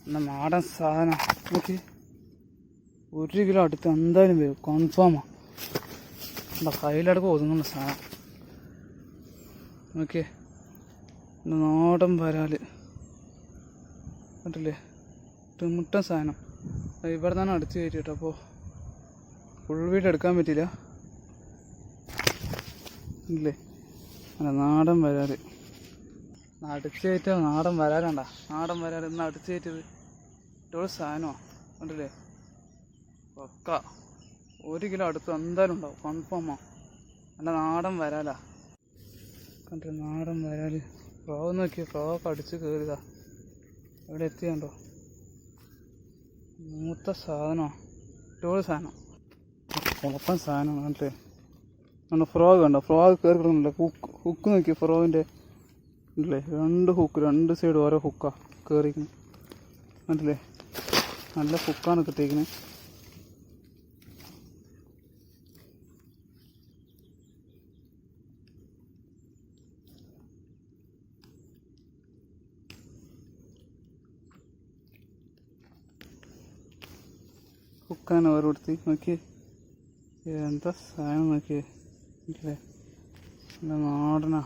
എന്നാ നാടൻ സാധനം നോക്കി. 1 കിലോ അടുത്ത് എന്തായാലും വരും, കൺഫേമാണ്. എന്താ കയ്യിലടക്കം ഒതുങ്ങുന്ന സാധനം നോക്കിയേ. നാടൻ വരാല് കണ്ടില്ലേ, തിമിട്ട സാധനം. ഇവിടെ നിന്നാണ് അടിച്ച് കയറ്റി കേട്ടോ. അപ്പോൾ ഫുൾ വീട് എടുക്കാൻ പറ്റില്ല ഇല്ലേ. അല്ല നാടൻ വരാല് അടിച്ച് കയറ്റിയ നാടൻ വരാലുണ്ട. നാടൻ വരാൽ ഇന്ന് അടിച്ച് കയറ്റിയത് ഇട്ടോട് സാധനമാണ് കണ്ടില്ലേ. പക്ക 1 കിലോ അടുത്ത് എന്തായാലും ഉണ്ടാവും, കൺഫേമാണ്. നല്ല നാടൻ വരാലാ കണ്ടില്ല. നാടൻ വരാല് ഫ്രോഗ് നോക്കിയ ഫ്രോഗൊക്കെ അടിച്ച് കയറിയതാ. എവിടെ എത്തിയുണ്ടോ, മൂത്ത സാധനമാണ്, ഇട്ടോട് സാധനം, കുഴപ്പം സാധനം കണ്ടില്ലേ. കണ്ടോ ഫ്രോഗ് കണ്ടോ, ഫ്രോഗ് കയറി കിടക്കുന്നില്ല. ഹുക്ക് നോക്കിയ ഫ്രോഗിൻ്റെ കണ്ടില്ലേ, 2 ഹുക്ക് 2 സൈഡ് ഓരോ ഹുക്കാണ് കയറിയിരിക്കുന്നത് കണ്ടില്ലേ. നല്ല ഹുക്കാണ് കിട്ടിയിരിക്കുന്നത്. ഹുക്കാണ് ഓരോരുത്തി നോക്കിയേ. എന്താ സാധനം നോക്കിയേ, ഇല്ലേ. നല്ല നാടനാ.